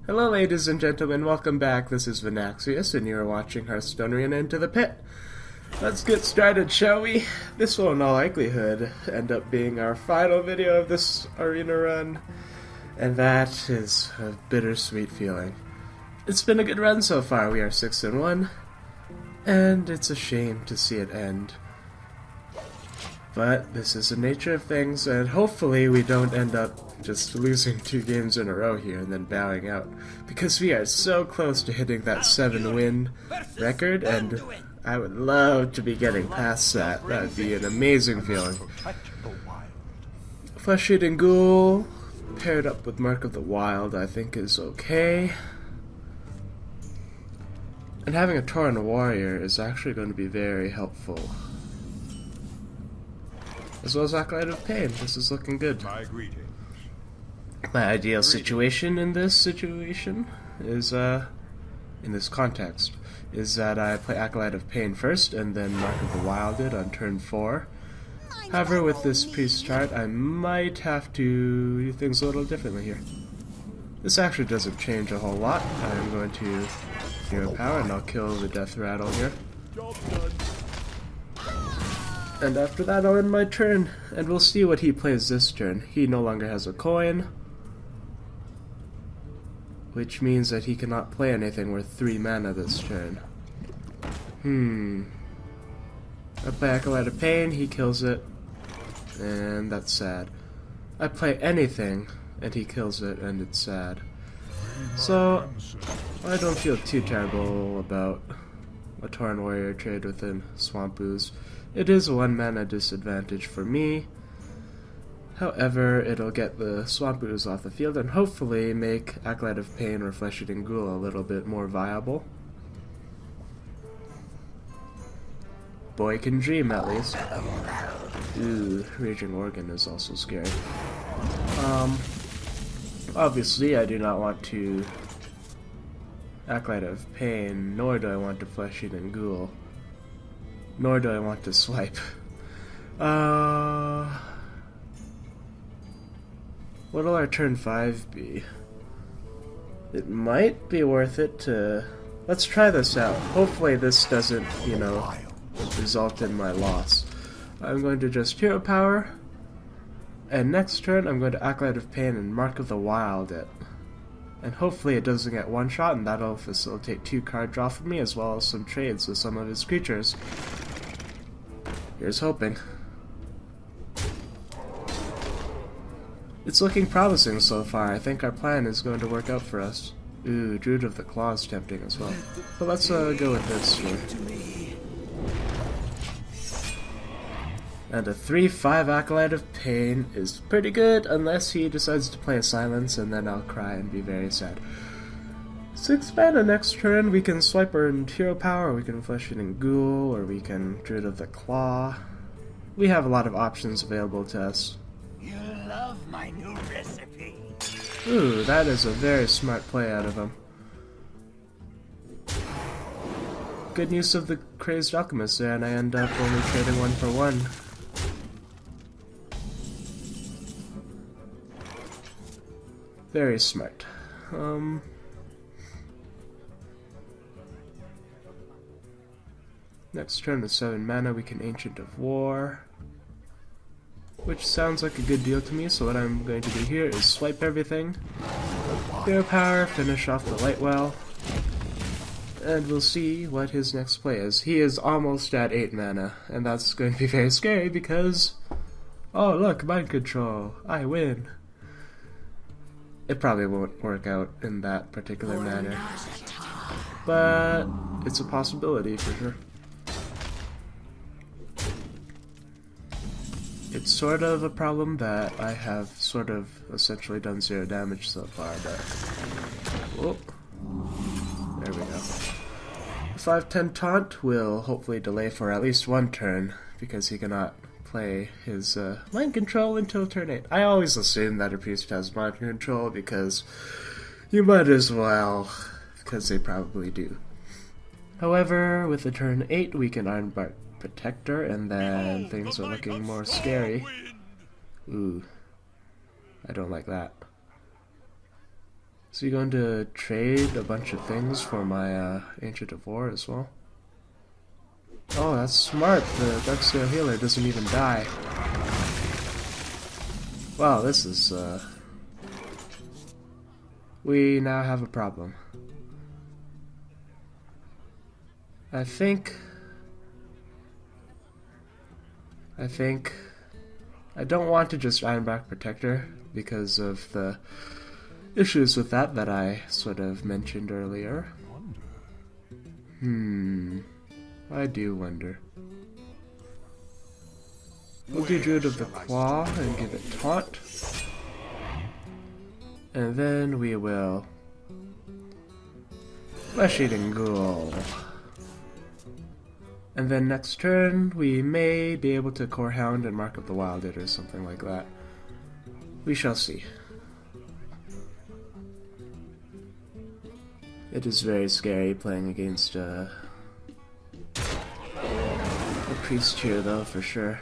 Hello ladies and gentlemen, welcome back. This is Vinaxius and you're watching Hearthstone Arena Into the Pit. Let's get started, shall we? This will in all likelihood end up being our final video of this arena run, and that is a bittersweet feeling. It's been a good run so far. We are 6-1, and it's a shame to see it end. But this is the nature of things, and hopefully we don't end up just losing 2 games in a row here and then bowing out, because we are so close to hitting that 7-win record, and I would love to be getting past that. That would be an amazing feeling. Flesh-Eating Ghoul paired up with Mark of the Wild I think is okay. And having a Tauren Warrior is actually going to be very helpful. As well as Acolyte of Pain. This is looking good. My ideal situation in this is, in this context, is that I play Acolyte of Pain first and then Mark of the Wilded on turn 4. However, with this priest chart, I might have to do things a little differently here. This actually doesn't change a whole lot. I'm going to Hero Power and I'll kill the Death Rattle here. And after that I'll end my turn, and we'll see what he plays this turn. He no longer has a coin, which means that he cannot play anything worth 3 mana this turn. I play Acolyte of Pain, he kills it, and that's sad. I play anything, and he kills it, and it's sad. So, I don't feel too terrible about a Tauren Warrior trade within Swamp Ooze. It is a 1 mana disadvantage for me. However, it'll get the Swamp Ooze off the field and hopefully make Acolyte of Pain or Flesh-Eating Ghoul a little bit more viable. Boy can dream, at least. Ooh, Raging Organ is also scary. Obviously I do not want to Acolyte of Pain, nor do I want to Flesh-Eating Ghoul. Nor do I want to swipe. What'll our turn 5 be? It might be worth it to... Let's try this out. Hopefully this doesn't, result in my loss. I'm going to just Hero Power, and next turn I'm going to Acolyte of Pain and Mark of the Wild it. And hopefully it doesn't get 1 shot, and that'll facilitate 2 card draw for me, as well as some trades with some of his creatures. Here's hoping. It's looking promising so far. I think our plan is going to work out for us. Ooh, Druid of the Claw is tempting as well. But let's go with this here. And a 3/5 Acolyte of Pain is pretty good, unless he decides to play a Silence, and then I'll cry and be very sad. 6 mana next turn. We can swipe and Hero Power, or we can Flesh-Eating Ghoul, or we can Druid of the Claw. We have a lot of options available to us. You love my new recipe. Ooh, that is a very smart play out of him. Good use of the Crazed Alchemist there, and I end up only trading 1 for 1. Very smart. Next turn with 7 mana we can Ancient of War, which sounds like a good deal to me, so what I'm going to do here is swipe everything, Hero Power, finish off the Lightwell, and we'll see what his next play is. He is almost at 8 mana, and that's going to be very scary because... Oh look, Mind Control! I win! It probably won't work out in that particular manner, but it's a possibility for sure. It's sort of a problem that I have sort of essentially done 0 damage so far, but... Whoa. There we go. The 5/10 Taunt will hopefully delay for at least 1 turn, because he cannot play his Mind Control until turn 8. I always assume that a priest has Mind Control, because you might as well, because they probably do. However, with the turn 8 we can Ironbark Protector, and then things are looking more scary. Ooh, I don't like that. Is he going to trade a bunch of things for my Ancient of War as well? Oh, that's smart. The Darksteel Healer doesn't even die. Wow, this is, we now have a problem. I think I don't want to just Ironback Protector because of the issues with that I sort of mentioned earlier. I do wonder. We'll do Druid of the Claw and give it Taunt. And then we will Flesh-Eating Ghoul. And then next turn, we may be able to Core Hound and Mark of the Wild it or something like that. We shall see. It is very scary playing against a priest here, though, for sure.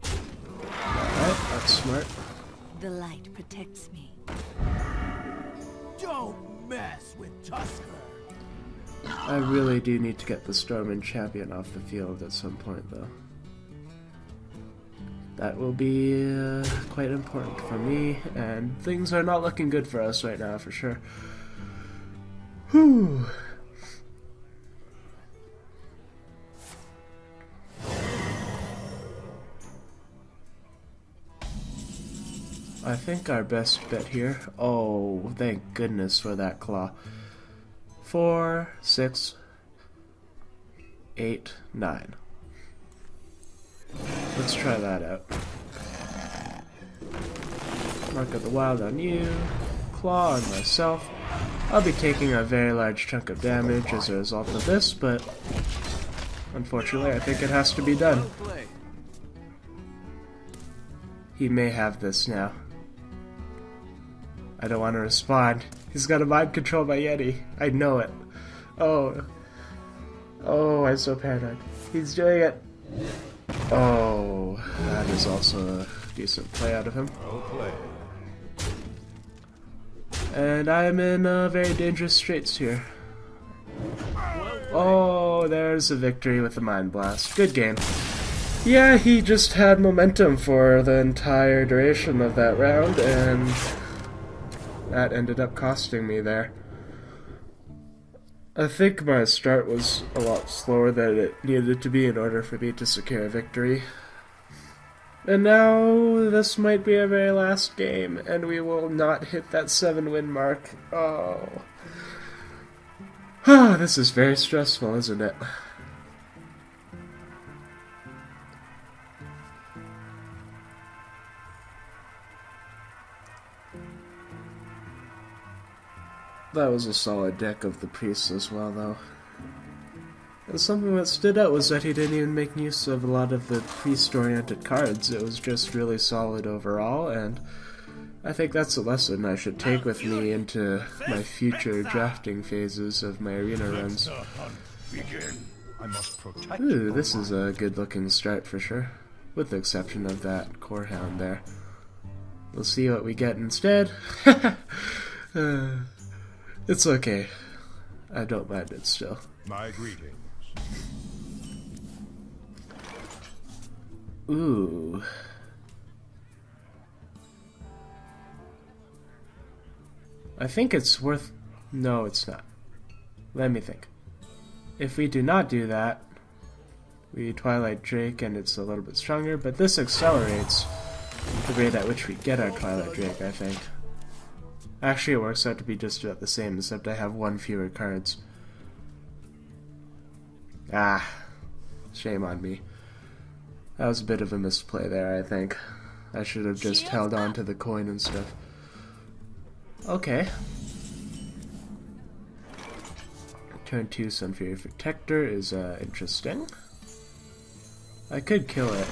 Alright, that's smart. The light protects me. Don't mess with Tusker. I really do need to get the Stormwind champion off the field at some point, though. That will be quite important for me, and things are not looking good for us right now, for sure. Whew. I think our best bet here... Oh, thank goodness for that claw. 4, 6, 8, 9. Let's try that out. Mark of the Wild on you. Claw on myself. I'll be taking a very large chunk of damage as a result of this, but unfortunately I think it has to be done. He may have this now. I don't want to respond. He's got a mind control by Yeti. I know it. Oh. Oh, I'm so paranoid. He's doing it. Oh, that is also a decent play out of him. And I'm in very dangerous straits here. Oh, there's a victory with the Mind Blast. Good game. Yeah, he just had momentum for the entire duration of that round, and that ended up costing me there. I think my start was a lot slower than it needed to be in order for me to secure a victory. And now this might be our very last game, and we will not hit that 7-win mark. Oh. This is very stressful, isn't it? That was a solid deck of the priests as well, though. And something that stood out was that he didn't even make use of a lot of the priest-oriented cards. It was just really solid overall, and I think that's a lesson I should take with me into my future drafting phases of my arena runs. Ooh, this is a good-looking start for sure, with the exception of that Core Hound there. We'll see what we get instead. It's okay. I don't mind it still. My greetings. Ooh. I think it's worth... No, it's not. Let me think. If we do not do that, we Twilight Drake and it's a little bit stronger, but this accelerates the rate at which we get our Twilight Drake, I think. Actually, it works out to be just about the same, except I have one fewer cards. Ah, shame on me. That was a bit of a misplay there, I think. I should have just held on to the coin and stuff. Okay. Turn 2 Sunfury Protector is interesting. I could kill it,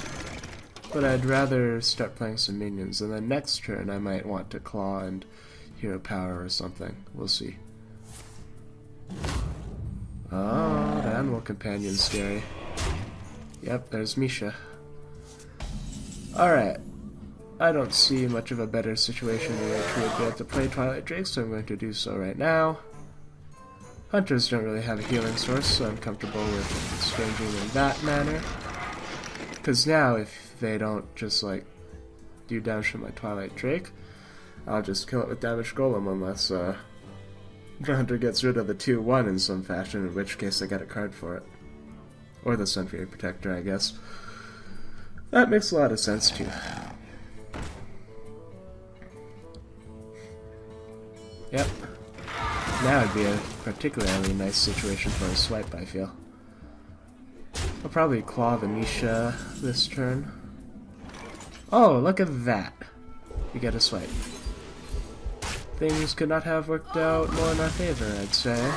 but I'd rather start playing some minions, and then next turn I might want to claw and Hero Power or something. We'll see. Oh, the Animal Companion's scary. Yep, there's Misha. Alright. I don't see much of a better situation in which we would be able to play Twilight Drake, so I'm going to do so right now. Hunters don't really have a healing source, so I'm comfortable with exchanging in that manner. Because now, if they don't just, like, do damage to my Twilight Drake, I'll just kill it with Damage Golem unless, the Hunter gets rid of the 2-1 in some fashion, in which case I get a card for it. Or the Sunfury Protector, I guess. That makes a lot of sense, too. Yep. Now would be a particularly nice situation for a swipe, I feel. I'll probably claw the Nisha this turn. Oh, look at that! We get a swipe. Things could not have worked out more in our favor, I'd say.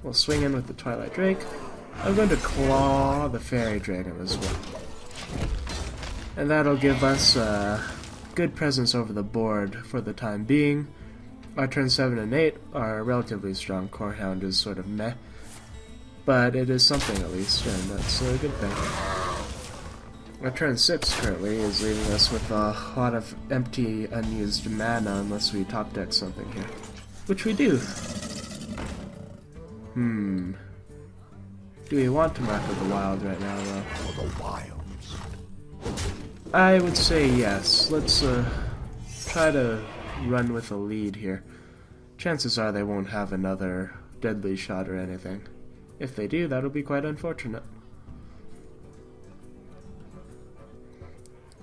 We'll swing in with the Twilight Drake. I'm going to claw the Fairy Dragon as well. And that'll give us a good presence over the board for the time being. Our turn 7 and 8 are relatively strong. Core Hound is sort of meh. But it is something at least, and that's a good thing. Our turn 6 currently is leaving us with a lot of empty, unused mana unless we top deck something here. Which we do. Do we want to Mark of the Wild right now, though? For the wilds. I would say yes. Let's try to run with a lead here. Chances are they won't have another deadly shot or anything. If they do, that'll be quite unfortunate.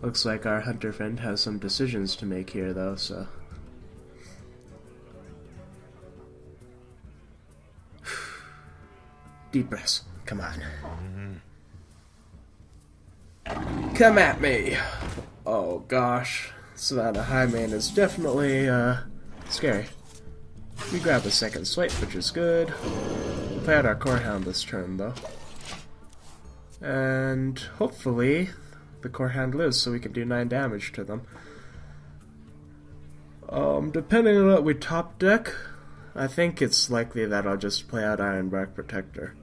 Looks like our hunter friend has some decisions to make here, though, so... Deep breaths. Come on. Come at me! Oh gosh. Savannah Highmane is definitely, scary. We grab a second swipe, which is good. We'll play out our Core Hound this turn, though. And hopefully the Core Hound lives so we can do 9 damage to them. Depending on what we top deck, I think it's likely that I'll just play out Ironbark Protector.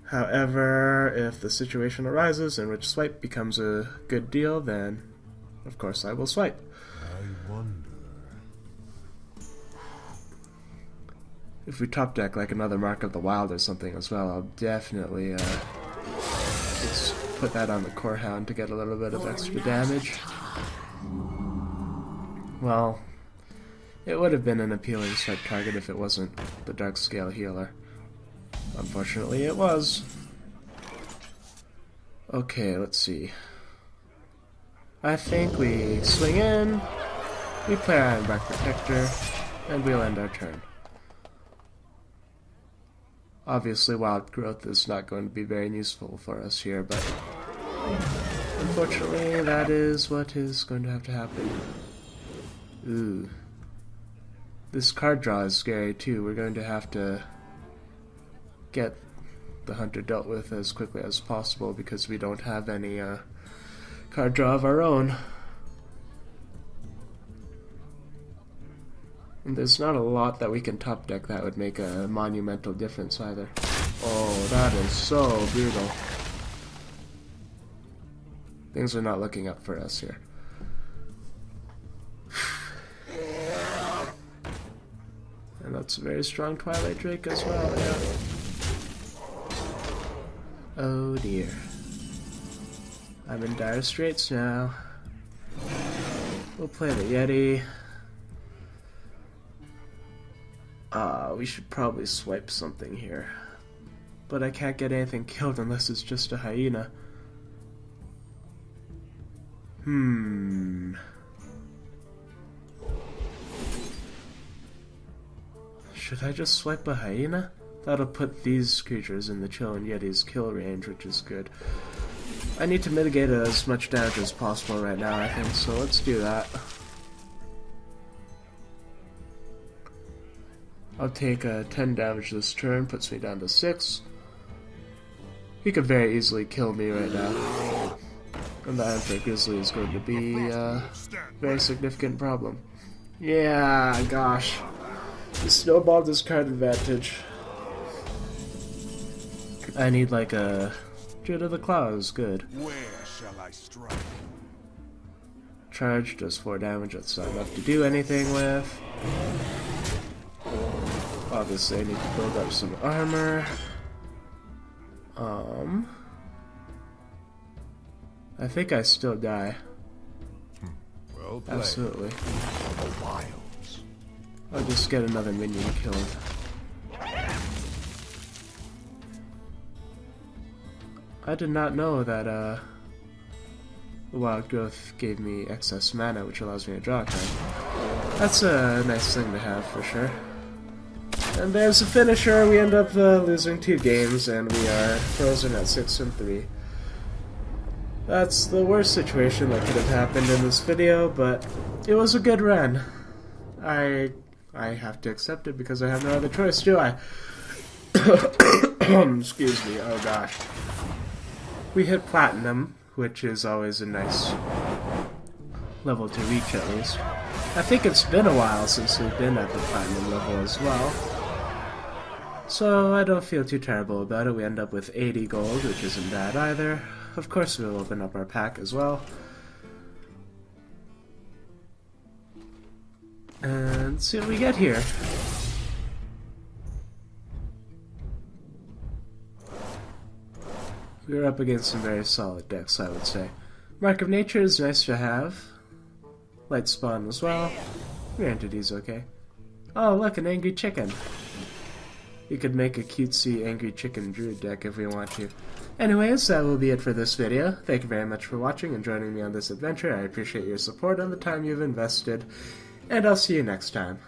However, if the situation arises in which swipe becomes a good deal, then of course I will swipe. I wonder. If we top deck like another Mark of the Wild or something as well, I'll definitely just put that on the Core Hound to get a little bit of extra damage. Well, it would have been an appealing swipe target if it wasn't the Dark Scale Healer. Unfortunately, it was. Okay, let's see. I think we swing in, we play Ironbark Protector, and we'll end our turn. Obviously, Wild Growth is not going to be very useful for us here, but unfortunately, that is what is going to have to happen. Ooh. This card draw is scary too. We're going to have to get the Hunter dealt with as quickly as possible because we don't have any card draw of our own. And there's not a lot that we can top deck that would make a monumental difference either. Oh, that is so brutal. Things are not looking up for us here. And that's a very strong Twilight Drake as well, yeah. Oh dear. I'm in dire straits now. We'll play the Yeti. We should probably swipe something here. But I can't get anything killed unless it's just a hyena. Should I just swipe a hyena? That'll put these creatures in the Chillin' Yeti's kill range, which is good. I need to mitigate as much damage as possible right now, I think, so let's do that. I'll take 10 damage this turn, puts me down to 6. He could very easily kill me right now. And the Emperor Grizzly is going to be a very significant problem. Yeah, gosh. He snowballed his card advantage. I need like a Druid of the Claws, good. Where shall I strike? Charge does 4 damage, that's not enough to do anything with. Obviously I need to build up some armor. I think I still die. Well played. Absolutely. The wilds. I'll just get another minion killed. I did not know that the wild growth gave me excess mana, which allows me to draw a card. That's a nice thing to have for sure. And there's the finisher. We end up losing 2 games, and we are frozen at 6-3. That's the worst situation that could have happened in this video, but it was a good run. I have to accept it because I have no other choice, do I? Excuse me, oh gosh. We hit platinum, which is always a nice level to reach at least. I think it's been a while since we've been at the platinum level as well. So I don't feel too terrible about it. We end up with 80 gold, which isn't bad either. Of course we'll open up our pack as well. And see what we get here. We're up against some very solid decks, I would say. Mark of Nature is nice to have. Light Spawn as well. Your entity's okay. Oh, look, an Angry Chicken. We could make a cutesy Angry Chicken Druid deck if we want to. Anyways, that will be it for this video. Thank you very much for watching and joining me on this adventure. I appreciate your support and the time you've invested. And I'll see you next time.